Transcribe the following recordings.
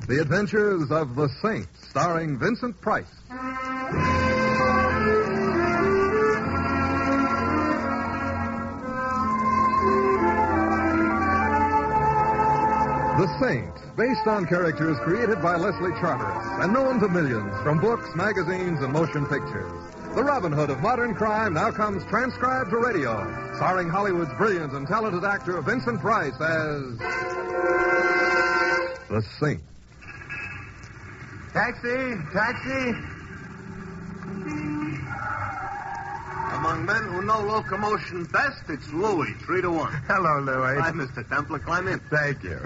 The Adventures of the Saint, starring Vincent Price. The Saint, based on characters created by Leslie Charteris and known to millions from books, magazines, and motion pictures. The Robin Hood of modern crime now comes transcribed to radio, starring Hollywood's brilliant and talented actor Vincent Price as the Saint. Taxi! Among men who know locomotion best, it's Louis, 3-1. Hello, Louis. Hi, Mr. Templar. Climb in. Thank you.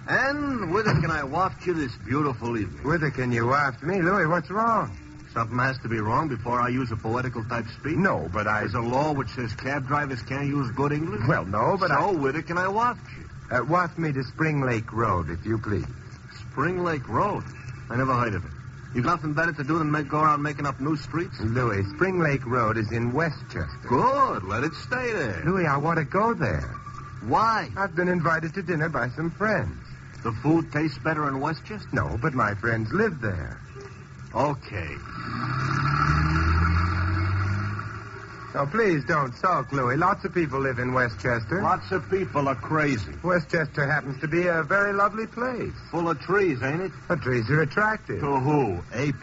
And whither can I waft you this beautiful evening? Whither can you waft me? Louis, what's wrong? Something has to be wrong before I use a poetical type speech. No, but There's a law which says cab drivers can't use good English. Well, no, but So, whither can I waft you? Waft me to Spring Lake Road, if you please. Spring Lake Road? I never heard of it. You've nothing better to do than go around making up new streets? Louis, Spring Lake Road is in Westchester. Good. Let it stay there. Louis, I want to go there. Why? I've been invited to dinner by some friends. The food tastes better in Westchester? No, but my friends live there. Okay. Oh, please don't sulk, Louis. Lots of people live in Westchester. Lots of people are crazy. Westchester happens to be a very lovely place. Full of trees, ain't it? The trees are attractive. To who? Apes?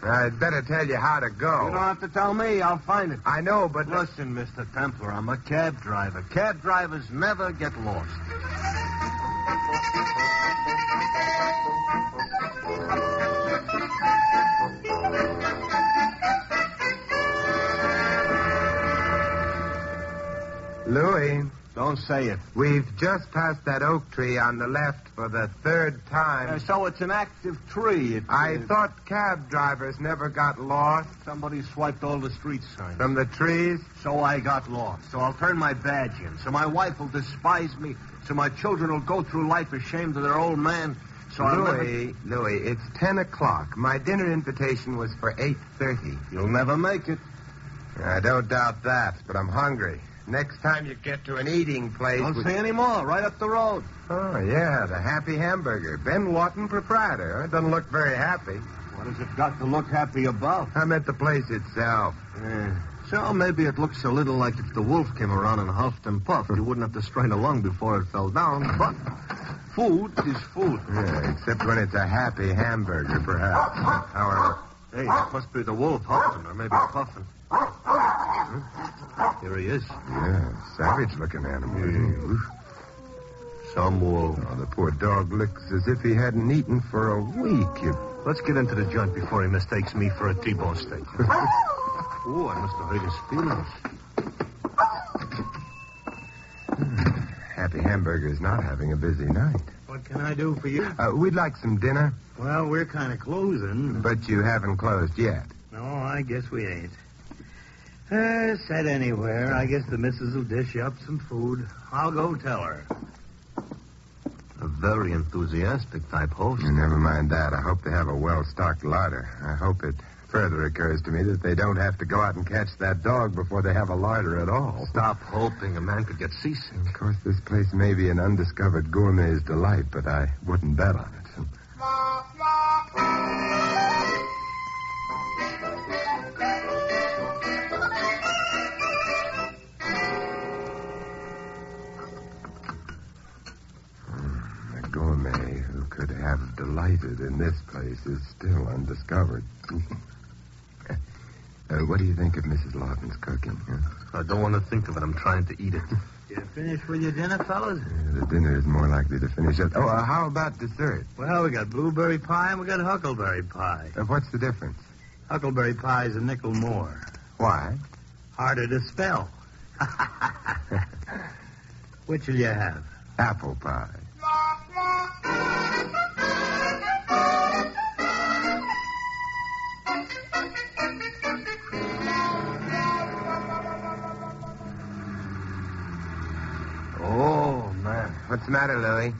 I'd better tell you how to go. You don't have to tell me. I'll find it. I know, but... Listen, Mr. Templar, I'm a cab driver. Cab drivers never get lost. Louis, Don't say it. we've just passed that oak tree on the left for the third time. So it's an active tree. I thought cab drivers never got lost Somebody swiped all the street signs. from the trees. So I got lost. So I'll turn my badge in. So my wife will despise me. So my children will go through life ashamed of their old man. So I'll never... Louis, it's 10 o'clock. My dinner invitation was for 8:30. You'll never make it. I don't doubt that, but I'm hungry. Next time you get to an eating place... Don't say any more. Right up the road. Oh, yeah, the Happy Hamburger. Ben Lawton, proprietor. It doesn't look very happy. What has it got to look happy about? I meant the place itself. So maybe it looks a little like if the wolf came around and huffed and puffed, you wouldn't have to strain a lung before it fell down. But food is food. Yeah, except when it's a Happy Hamburger, perhaps. However... Hey, that must be the wolf huffing or maybe puffing. Here he is. Yeah, savage-looking animal. Some wolf. Oh, the poor dog looks as if he hadn't eaten for a week. Let's get into the joint before he mistakes me for a T-bone steak. Oh, I must have hurt his feelings. Happy Hamburger's not having a busy night. What can I do for you? We'd like some dinner, Well, we're kind of closing. but you haven't closed yet. No, I guess we ain't. Set anywhere. I guess the missus will dish you up some food. I'll go tell her. A very enthusiastic type host. Never mind that. I hope they have a well-stocked larder. I hope it further occurs to me that they don't have to go out and catch that dog before they have a larder at all. Stop hoping. A man could get seasick. Of course, this place may be an undiscovered gourmet's delight, but I wouldn't bet on it. A gourmet who could have delighted in this place is still undiscovered. What do you think of Mrs. Lawton's cooking? Huh? I don't want to think of it. I'm trying to eat it. You finished with your dinner, fellas? The dinner is more likely to finish up. Oh, how about dessert? Well, we got blueberry pie and we got huckleberry pie. What's the difference? Huckleberry pie's a nickel more. Why? Harder to spell. Which'll you have? Apple pie. Oh, man. What's the matter, Louie?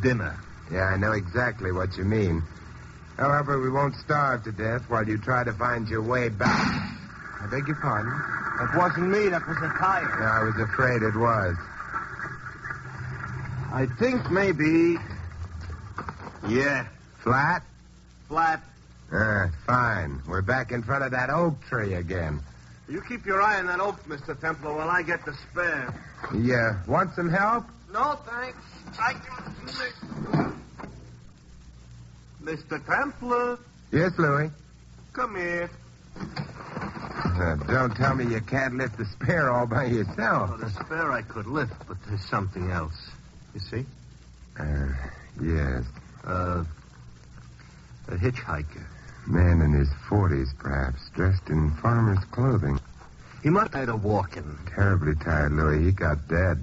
Dinner. Yeah, I know exactly what you mean. However, we won't starve to death while you try to find your way back. I beg your pardon? That wasn't me. That was a tire. I was afraid it was. I think maybe Yeah. Flat? Flat. Fine. We're back in front of that oak tree again. You keep your eye on that oak, Mr. Templar, while I get the spare. You want some help? No, thanks. I can... Mr. Templar, Yes, Louis. come here. Don't tell me you can't lift the spare all by yourself. Oh, the spare I could lift, but there's something else. You see? Yes. A hitchhiker. Man in his 40s, perhaps, dressed in farmer's clothing. He must have had walking. Terribly tired, Louis. He got dead.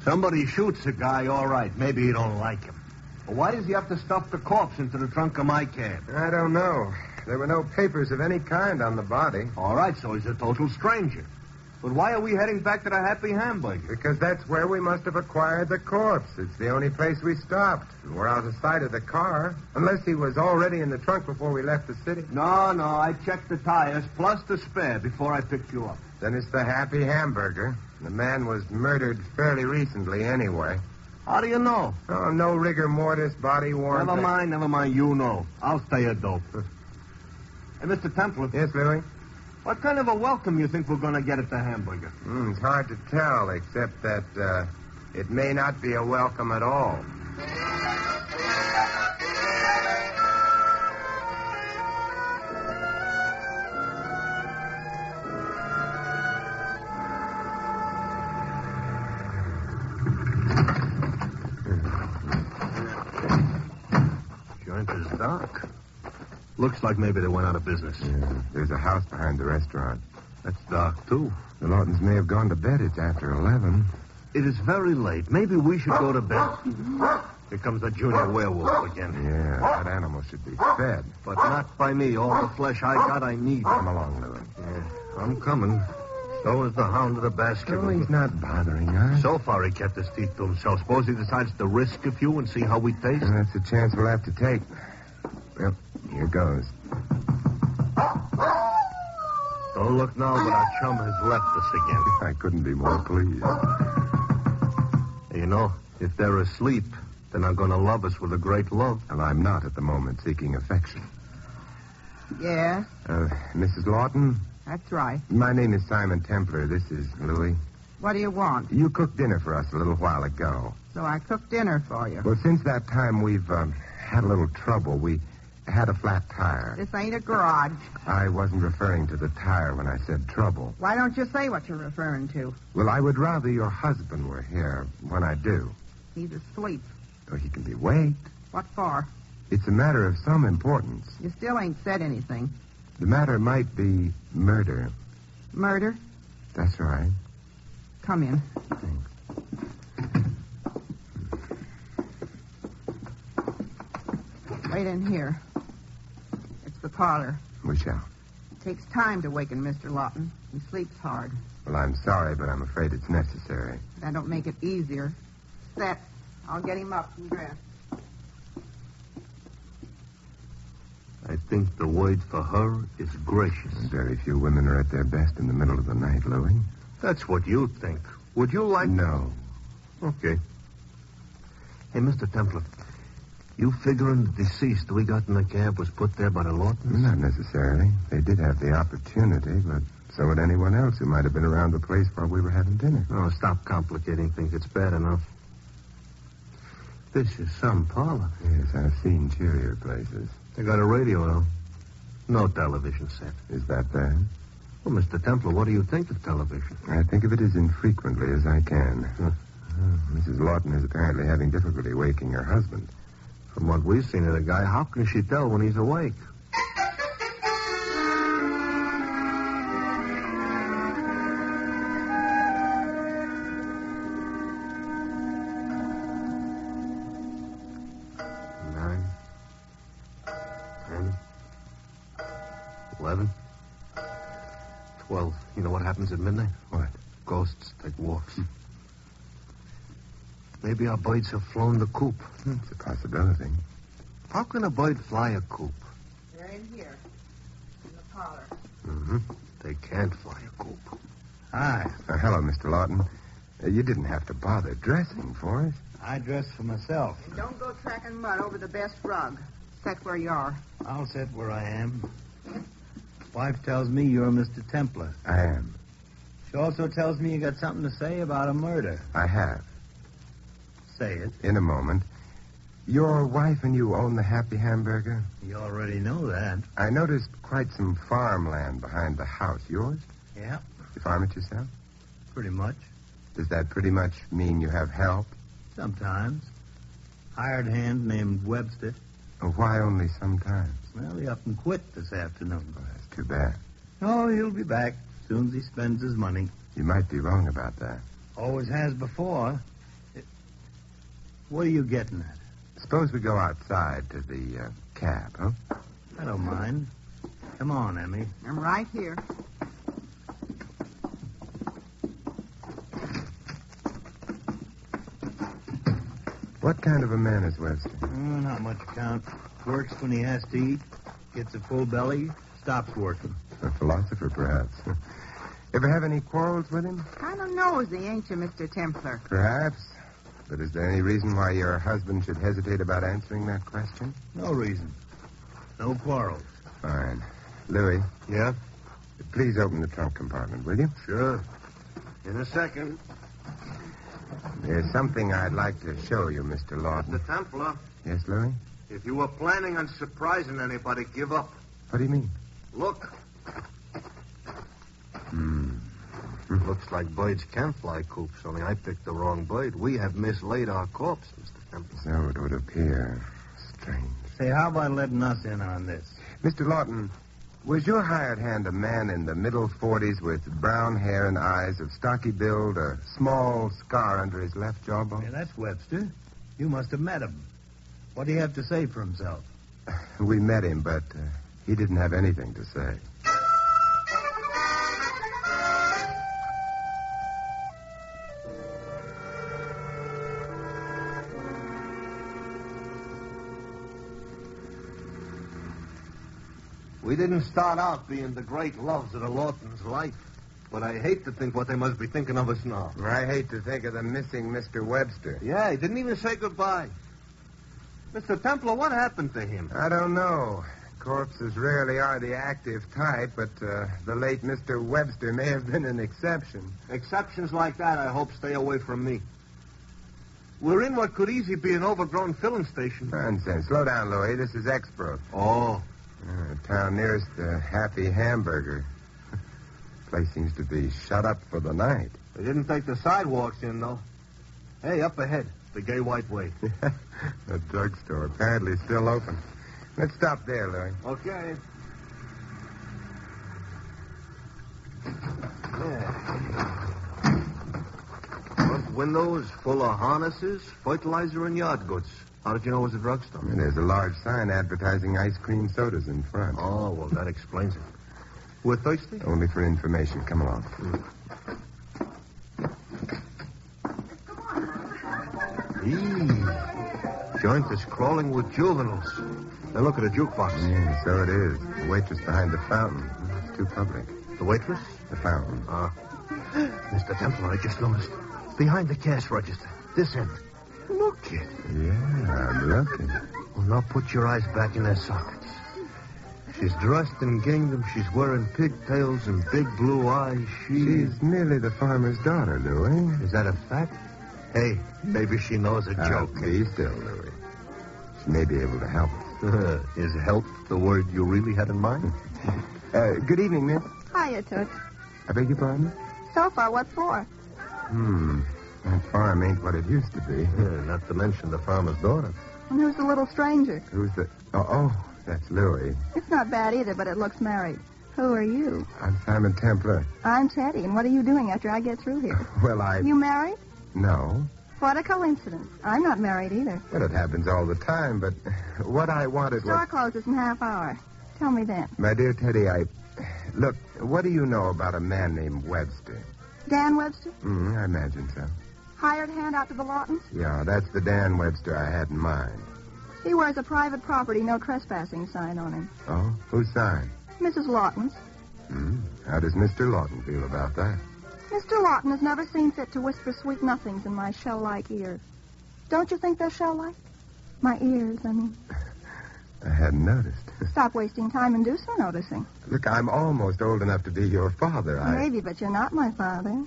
Somebody shoots a guy, all right. Maybe you don't like him. But why does he have to stuff the corpse into the trunk of my cab? I don't know. There were no papers of any kind on the body. All right, so he's a total stranger. But why are we heading back to the Happy Hamburger? Because that's where we must have acquired the corpse. It's the only place we stopped. And we're out of sight of the car. Unless he was already in the trunk before we left the city. No, I checked the tires plus the spare before I picked you up. Then it's the Happy Hamburger. The man was murdered fairly recently anyway. How do you know? Oh, no rigor mortis, body worn. Never mind, you know. I'll stay a dope. Hey, Mr. Templar. Yes, Louis? What kind of a welcome you think we're going to get at the Hamburger? It's hard to tell, except that it may not be a welcome at all. Joint is dark. Looks like maybe they went out of business. Yeah, there's a house behind the restaurant. That's dark, too. The Lawtons may have gone to bed. It's after 11. It is very late. Maybe we should go to bed. Here comes the junior werewolf again. Yeah, that animal should be fed. But not by me. All the flesh I got, I need. Come along, Louis. Yeah, I'm coming. So is the hound of the basket. Oh, he's not bothering us. So far, he kept his teeth to himself. Suppose he decides to risk a few and see how we taste? And that's a chance we'll have to take. Well, here goes. Don't look now, but our chum has left us again. I couldn't be more pleased. You know, if they're asleep, then they're going to love us with a great love. And I'm not at the moment seeking affection. Yes, Mrs. Lawton? that's right. My name is Simon Templar. This is Louis. What do you want? You cooked dinner for us a little while ago. So I cooked dinner for you. Well, since that time, we've had a little trouble. We had a flat tire. This ain't a garage. I wasn't referring to the tire when I said trouble. Why don't you say what you're referring to? Well, I would rather your husband were here when I do. He's asleep. Oh, he can be waked. What for? It's a matter of some importance. You still ain't said anything. The matter might be murder. Murder? That's right. Come in. Wait in here. It's the parlor. We shall. It takes time to waken Mr. Lawton. He sleeps hard. Well, I'm sorry, but I'm afraid it's necessary. That don't make it easier. Set. I'll get him up and dressed. I think the word for her is gracious. Very few women are at their best in the middle of the night, Louis. That's what you think. Would you like... No. Okay. Hey, Mr. Templar, you figuring the deceased we got in the cab was put there by the Lawtons? Not necessarily. They did have the opportunity, but so would anyone else who might have been around the place while we were having dinner. Oh, stop complicating things. It's bad enough. This is some parlor. Yes, I've seen cheerier places. They got a radio, though. No television set. Is that bad? Well, Mr. Templar, what do you think of television? I think of it as infrequently as I can. Mrs. Lawton is apparently having difficulty waking her husband. From what we've seen of the guy, how can she tell when he's awake? Nine, 10, 11, 12. You know what happens at midnight? What? Ghosts take walks. Maybe our birds have flown the coop. It's a possibility. How can a bird fly a coop? There in here. In the parlor. Mm-hmm. They can't fly a coop. Hi. Hello, Mr. Lawton. You didn't have to bother dressing for us. I dress for myself. And don't go tracking mud over the best rug. Sit where you are. I'll sit where I am. Wife tells me you're Mr. Templar. I am. She also tells me you got something to say about a murder. I have. Say it. In a moment. Your wife and you own the Happy Hamburger? You already know that. I noticed quite some farmland behind the house. Yours? Yeah, You farm it yourself? pretty much. Does that pretty much mean you have help? Sometimes. Hired hand named Webster. Or why only sometimes? Well, he up and quit this afternoon. Well, that's too bad. Oh, he'll be back as soon as he spends his money. You might be wrong about that. Always has before. What are you getting at? Suppose we go outside to the cab, huh? I don't mind. Come on, Emmy. I'm right here. What kind of a man is Webster? Not much account. Works when he has to eat. Gets a full belly. Stops working. A philosopher, perhaps. Ever have any quarrels with him? Kind of nosy, ain't you, Mr. Templar? Perhaps. But is there any reason why your husband should hesitate about answering that question? No reason. No quarrels. Fine. Louis, Yeah? please open the trunk compartment, will you? Sure. In a second. There's something I'd like to show you, Mr. Lawton. Mr. Templar, Yes, Louis? if you were planning on surprising anybody, give up. What do you mean? Look. Hmm. Looks like birds can fly coops, only I picked the wrong bird. We have mislaid our corpse, Mr. Templar. So it would appear. Strange. Say, how about letting us in on this? Mr. Lawton, was your hired hand a man in the middle 40s with brown hair and eyes, of stocky build, a small scar under his left jawbone? Yeah, that's Webster. You must have met him. What do you have to say for himself? We met him, but he didn't have anything to say. We didn't start out being the great loves of the Lawtons' life, but I hate to think what they must be thinking of us now. I hate to think of the missing Mr. Webster. Yeah, he didn't even say goodbye. Mr. Templar, what happened to him? I don't know. Corpses rarely are the active type, but the late Mr. Webster may have been an exception. Exceptions like that, I hope, stay away from me. We're in what could easily be an overgrown filling station. Nonsense. Slow down, Louis. This is Exborough. Oh. Town nearest the Happy Hamburger. Place seems to be shut up for the night. They didn't take the sidewalks in, though. Hey, up ahead, the Gay White Way. The drugstore, apparently still open. Let's stop there, Louis. Okay. Yeah. Front windows full of harnesses, fertilizer, and yard goods. How did you know it was a drugstore? There's a large sign advertising ice cream sodas in front. Oh, well, that explains it. We're thirsty? Only for information. Come along. Joint is crawling with juveniles. Now look at the jukebox. Yeah, so it is. The waitress behind the fountain. It's too public. The waitress? The fountain. Mr. Templar, I just noticed. Behind the cash register. This end. Look, kid. Yeah, I'm looking. Well, now put your eyes back in their sockets. She's dressed in gingham. She's wearing pigtails and big blue eyes. She's merely the farmer's daughter, Louis. Is that a fact? Hey, maybe she knows a joke. Be still, Louis. She may be able to help us. Is help the word you really had in mind? Good evening, miss. Hiya, Toots. I beg your pardon? So far, what for? That farm ain't what it used to be. Not to mention the farmer's daughter. And who's the little stranger? Who's the... Oh, that's Louis. It's not bad either, but it looks married. Who are you? I'm Simon Templar. I'm Teddy, and what are you doing after I get through here? Well, You married? No. What a coincidence. I'm not married either. Well, it happens all the time, but what I wanted Store was... closes in half hour. Tell me then. My dear Teddy, Look, what do you know about a man named Webster? Dan Webster? I imagine so. Hired hand out to the Lawtons? Yeah, that's the Dan Webster I had in mind. He wears a private property, no trespassing sign on him. Oh, whose sign? Mrs. Lawton's. How does Mr. Lawton feel about that? Mr. Lawton has never seen fit to whisper sweet nothings in my shell-like ears. Don't you think they're shell-like? My ears, I mean. I hadn't noticed. Stop wasting time and do some noticing. Look, I'm almost old enough to be your father. Maybe, but you're not my father.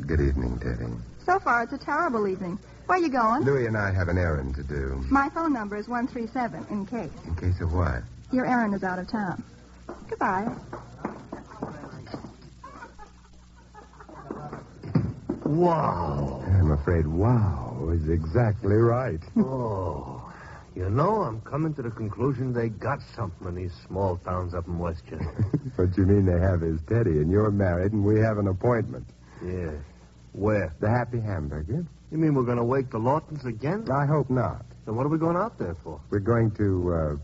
Good evening, Teddy. So far, it's a terrible evening. Where you going? Louis and I have an errand to do. My phone number is 137, in case. In case of what? Your errand is out of town. Goodbye. Wow. I'm afraid wow is exactly right. Oh. You know, I'm coming to the conclusion they got something in these small towns up in Westchester. What you mean they have is Teddy, and you're married, and we have an appointment. Yeah. Where? The Happy Hamburger. You mean we're going to wake the Lawtons again? I hope not. Then what are we going out there for? We're going to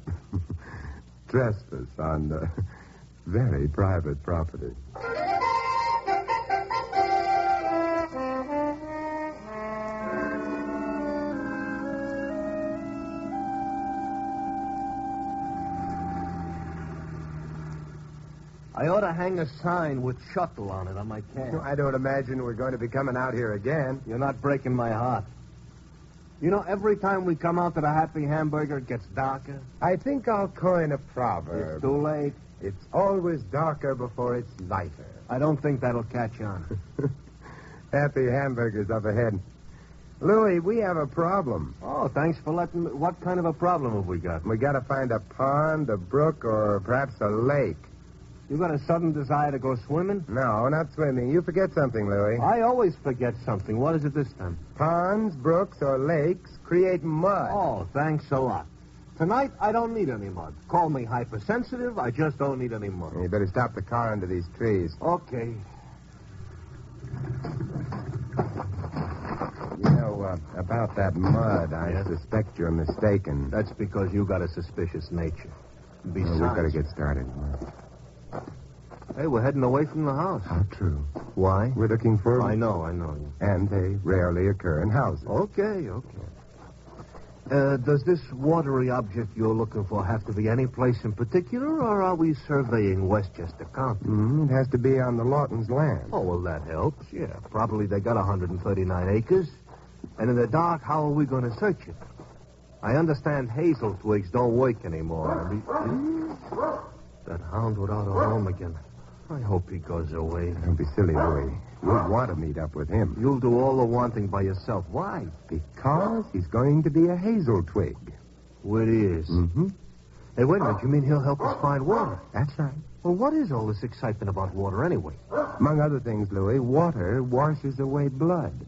trespass on very private property. I ought to hang a sign with shuttle on it on my cab. I don't imagine we're going to be coming out here again. You're not breaking my heart. You know, every time we come out to the Happy Hamburger, it gets darker. I think I'll coin a proverb. It's too late. It's always darker before it's lighter. I don't think that'll catch on. Happy Hamburger's up ahead. Louis, we have a problem. Oh, thanks for letting me... What kind of a problem have we got? We got to find a pond, a brook, or perhaps a lake. You got a sudden desire to go swimming? No, not swimming. You forget something, Louis. I always forget something. What is it this time? Ponds, brooks, or lakes create mud. Oh, thanks a lot. Tonight, I don't need any mud. Call me hypersensitive. I just don't need any mud. You better stop the car under these trees. Okay. You know, about that mud, I suspect you're mistaken. That's because you got a suspicious nature. Besides... Well, we better get started. Hey, we're heading away from the house. How true. Why? We're looking for... I know. And they rarely occur in houses. Okay. Does this watery object you're looking for have to be any place in particular, or are we surveying Westchester County? It has to be on the Lawtons' land. Oh, well, that helps. Yeah, probably they got 139 acres. And in the dark, how are we going to search it? I understand hazel twigs don't work anymore. That hound without a home again. I hope he goes away. Don't be silly, Louis. We'll want to meet up with him. You'll do all the wanting by yourself. Why? Because he's going to be a hazel twig. What is? Mm-hmm. Hey, wait a minute. You mean he'll help us find water? That's right. Well, what is all this excitement about water anyway? Among other things, Louis, water washes away blood.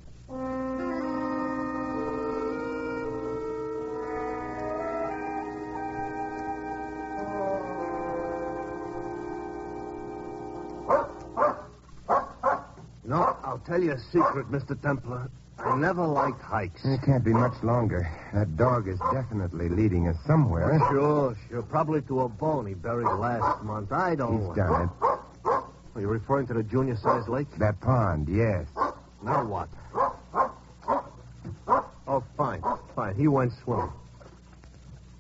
No, I'll tell you a secret, Mr. Templar. I never liked hikes. It can't be much longer. That dog is definitely leading us somewhere. Sure. Probably to a bone he buried last month. I don't know. He's done it. Are you referring to the junior-sized lake? That pond, yes. Now what? Oh, fine. He went swimming.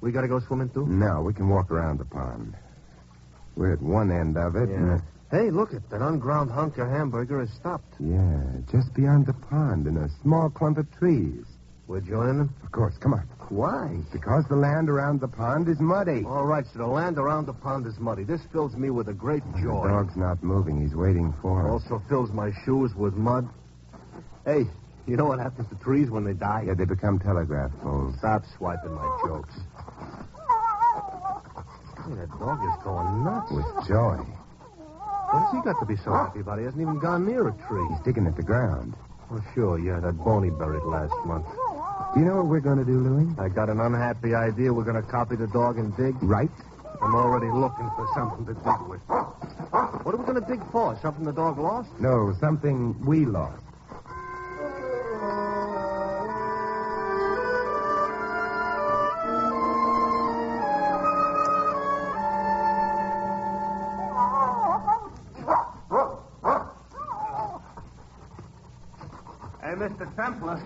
We got to go swimming, too? No, we can walk around the pond. We're at one end of it. Yeah. Hey, look it. That unground hunk of hamburger has stopped. Yeah, just beyond the pond in a small clump of trees. We're joining them? Of course, come on. Why? Because the land around the pond is muddy. All right, so the land around the pond is muddy. This fills me with a great joy. The dog's not moving. He's waiting for us. Also fills my shoes with mud. Hey, you know what happens to trees when they die? Yeah, they become telegraph poles. Stop swiping my jokes. Hey, that dog is going nuts. With joy. What has he got to be so happy about? He hasn't even gone near a tree. He's digging at the ground. Oh, sure, yeah, that bone he buried last month. Do you know what we're going to do, Louis? I got an unhappy idea. We're going to copy the dog and dig. Right. I'm already looking for something to dig with. What are we going to dig for? Something the dog lost? No, something we lost. Hey, Mr. Templar.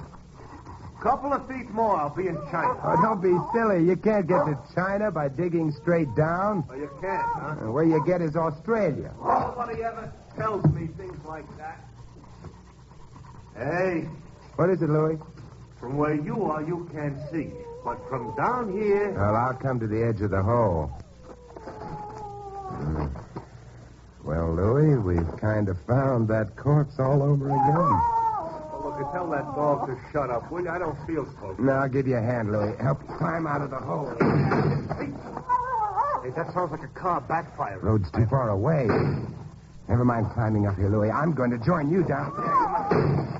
Couple of feet more, I'll be in China. Oh, don't be silly. You can't get to China by digging straight down. Oh, you can't, huh? Where you get is Australia. Nobody ever tells me things like that. Hey, What is it, Louis? from where you are, you can't see. But from down here... Well, I'll come to the edge of the hole. Well, Louis, we've kind of found that corpse all over again. Oh, look, tell that dog to shut up, will you? I don't feel so good. Now, I'll give you a hand, Louis. Help you climb out of the hole. Hey, that sounds like a car backfiring. Road's too far away. Never mind climbing up here, Louis. I'm going to join you down there.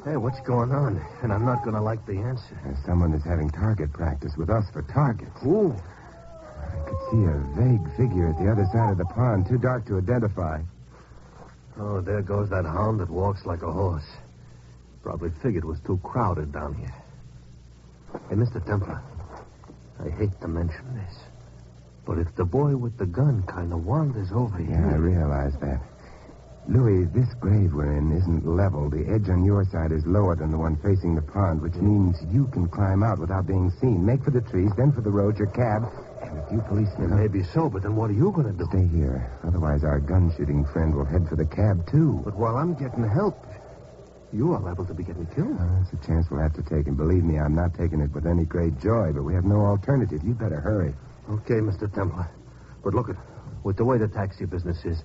Hey, what's going on? And I'm not going to like the answer. Someone is having target practice with us for targets. Who? I could see a vague figure at the other side of the pond, too dark to identify. Oh, there goes that hound that walks like a horse. Probably figured it was too crowded down here. Hey, Mr. Templar, I hate to mention this, but if the boy with the gun kind of wanders over Yeah, I here... realize that. Louis, this grave we're in isn't level. The edge on your side is lower than the one facing the pond, which means you can climb out without being seen. Make for the trees, then for the road, your cab, and a few policemen. Maybe so, but then what are you going to do? Stay here. Otherwise, our gun-shooting friend will head for the cab, too. But while I'm getting help, you are liable to be getting killed. That's a chance we'll have to take, and believe me, I'm not taking it with any great joy, but we have no alternative. You better hurry. Okay, Mr. Templar. But look, with the way the taxi business is,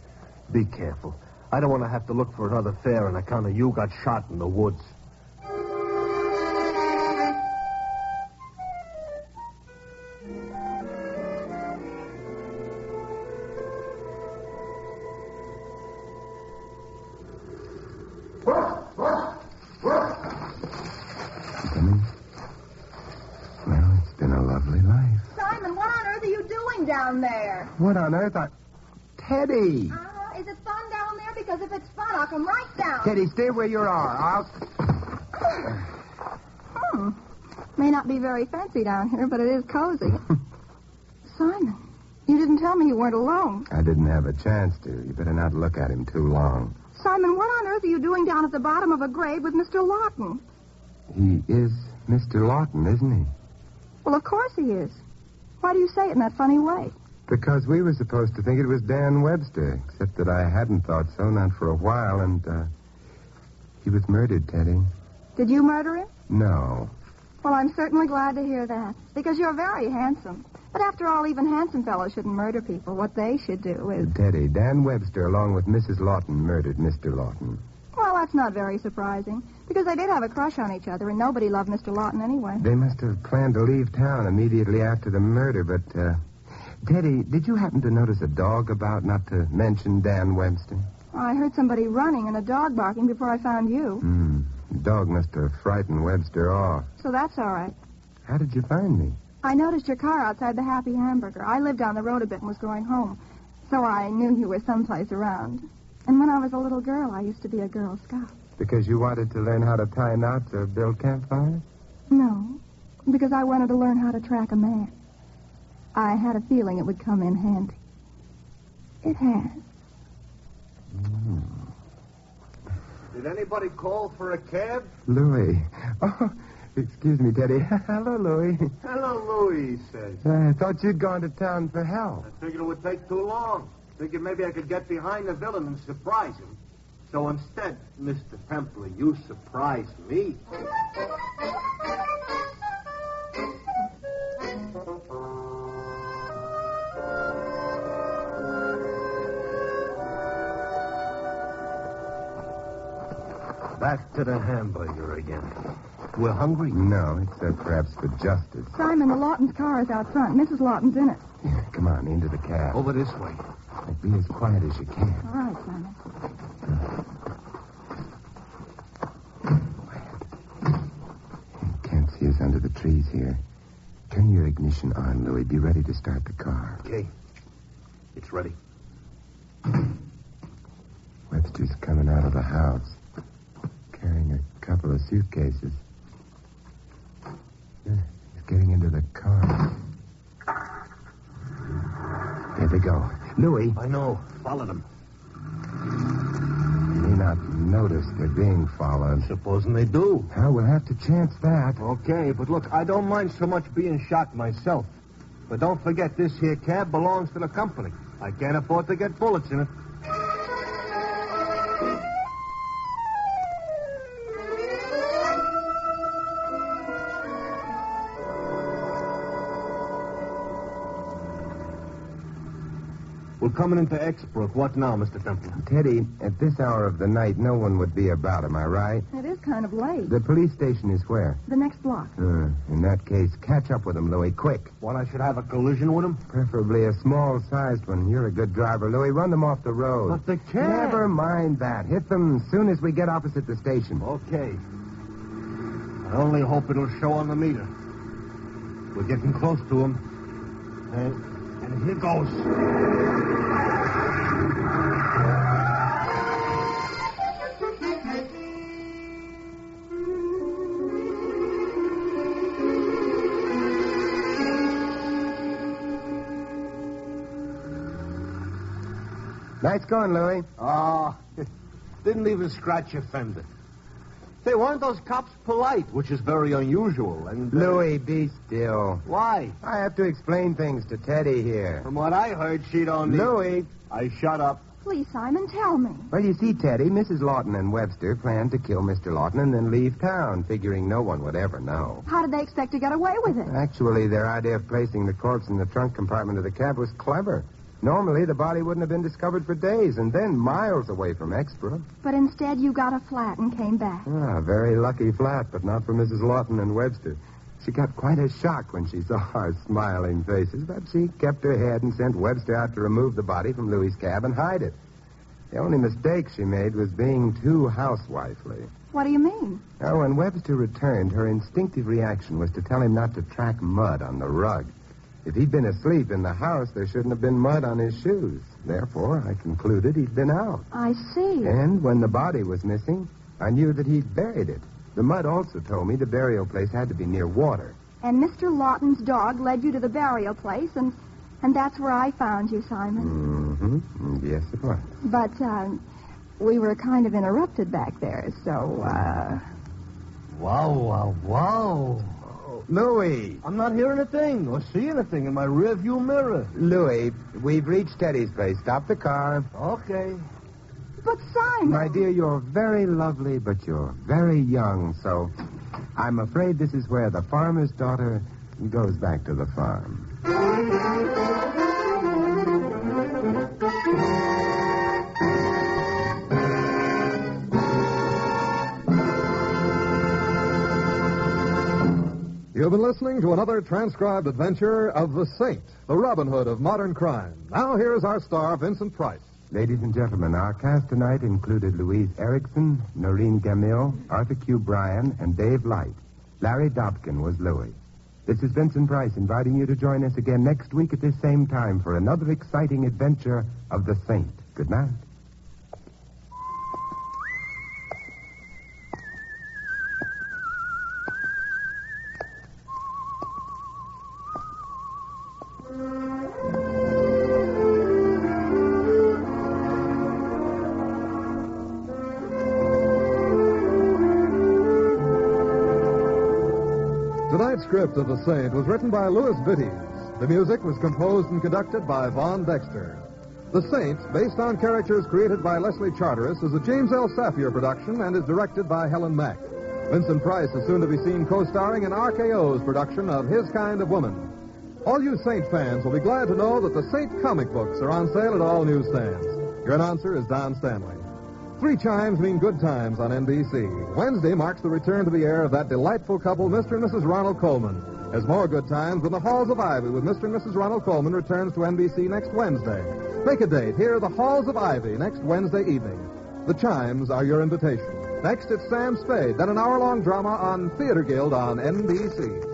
be careful. I don't want to have to look for another fare on account of you got shot in the woods. Coming? Well, it's been a lovely life. Simon, what on earth are you doing down there? What on earth? Teddy! Is it fun down there? Because if it's fun, I'll come right down. Teddy, stay where you are. May not be very fancy down here, but it is cozy. Simon, you didn't tell me you weren't alone. I didn't have a chance to. You better not look at him too long. Simon, what on earth are you doing down at the bottom of a grave with Mr. Lawton? He is Mr. Lawton, isn't he? Well, of course he is. Why do you say it in that funny way? Because we were supposed to think it was Dan Webster, except that I hadn't thought so, not for a while, and, he was murdered, Teddy. Did you murder him? No. Well, I'm certainly glad to hear that, because you're very handsome. But after all, even handsome fellows shouldn't murder people. What they should do is... Teddy, Dan Webster, along with Mrs. Lawton, murdered Mr. Lawton. Well, that's not very surprising, because they did have a crush on each other, and nobody loved Mr. Lawton anyway. They must have planned to leave town immediately after the murder, but, Teddy, did you happen to notice a dog about, not to mention Dan Webster? I heard somebody running and a dog barking before I found you. The dog must have frightened Webster off. So that's all right. How did you find me? I noticed your car outside the Happy Hamburger. I lived down the road a bit and was going home, so I knew you were someplace around. And when I was a little girl, I used to be a Girl Scout. Because you wanted to learn how to tie knots or build campfires? No, because I wanted to learn how to track a man. I had a feeling it would come in handy. It has. Did anybody call for a cab? Louis. Oh, excuse me, Teddy. Hello, Louis. Hello, Louis, he says. I thought you'd gone to town for help. I figured it would take too long. Figured maybe I could get behind the villain and surprise him. So instead, Mr. Templar, you surprised me. Back to the hamburger again. We're hungry? No, except perhaps for justice. Simon, the Lawton's car is out front. Mrs. Lawton's in it. Yeah, come on, into the cab. Over this way. Be as quiet as you can. All right, Simon. You can't see us under the trees here. Turn your ignition on, Louis. Be ready to start the car. Okay. It's ready. Webster's coming out of the house, carrying a couple of suitcases. He's getting into the car. There they go. Louis. I know. Follow them. You may not notice they're being followed. Supposing they do. Well, we'll have to chance that. Okay, but look, I don't mind so much being shot myself. But don't forget, this here cab belongs to the company. I can't afford to get bullets in it. We're coming into Exbrook. What now, Mr. Templar? Teddy, at this hour of the night, no one would be about, am I right? It is kind of late. The police station is where? The next block. In that case, catch up with them, Louis, quick. What, I should have a collision with him? Preferably a small-sized one. You're a good driver, Louis. Run them off the road. But they can't. Never mind that. Hit them as soon as we get opposite the station. Okay. I only hope it'll show on the meter. We're getting close to him. And here goes. Nice going, Louis. Oh, didn't even scratch your fender. Say, weren't those cops polite, which is very unusual, and... Louis, be still. Why? I have to explain things to Teddy here. From what I heard, she don't need... Louis. I shut up. Please, Simon, tell me. Well, you see, Teddy, Mrs. Lawton and Webster planned to kill Mr. Lawton and then leave town, figuring no one would ever know. How did they expect to get away with it? Actually, their idea of placing the corpse in the trunk compartment of the cab was clever. Normally, the body wouldn't have been discovered for days, and then miles away from Exbrook. But instead, you got a flat and came back. Ah, very lucky flat, but not for Mrs. Lawton and Webster. She got quite a shock when she saw our smiling faces, but she kept her head and sent Webster out to remove the body from Louis's cab and hide it. The only mistake she made was being too housewifely. What do you mean? Now, when Webster returned, her instinctive reaction was to tell him not to track mud on the rug. If he'd been asleep in the house, there shouldn't have been mud on his shoes. Therefore, I concluded he'd been out. I see. And when the body was missing, I knew that he'd buried it. The mud also told me the burial place had to be near water. And Mr. Lawton's dog led you to the burial place, and that's where I found you, Simon. Mm-hmm. Yes, it was. But, we were kind of interrupted back there, so, Wow. Louis! I'm not hearing a thing or seeing anything in my rearview mirror. Louis, we've reached Teddy's place. Stop the car. Okay. But, Simon... My dear, you're very lovely, but you're very young, so I'm afraid this is where the farmer's daughter goes back to the farm. You've been listening to another transcribed adventure of the Saint, the Robin Hood of modern crime. Now here's our star, Vincent Price. Ladies and gentlemen, our cast tonight included Louise Erickson, Noreen Gamil, Arthur Q. Bryan, and Dave Light. Larry Dobkin was Louis. This is Vincent Price inviting you to join us again next week at this same time for another exciting adventure of the Saint. Good night. Tonight's script of The Saint was written by Louis Vittes. The music was composed and conducted by Von Dexter. The Saint, based on characters created by Leslie Charteris, is a James L. Safier production and is directed by Helen Mack. Vincent Price is soon to be seen co-starring in RKO's production of His Kind of Woman. All you Saint fans will be glad to know that the Saint comic books are on sale at all newsstands. Your announcer is Don Stanley. 3 chimes mean good times on NBC. Wednesday marks the return to the air of that delightful couple, Mr. and Mrs. Ronald Colman. As more good times when the Halls of Ivy with Mr. and Mrs. Ronald Colman returns to NBC next Wednesday. Make a date. Hear the Halls of Ivy next Wednesday evening. The chimes are your invitation. Next, it's Sam Spade, then an hour-long drama on Theater Guild on NBC.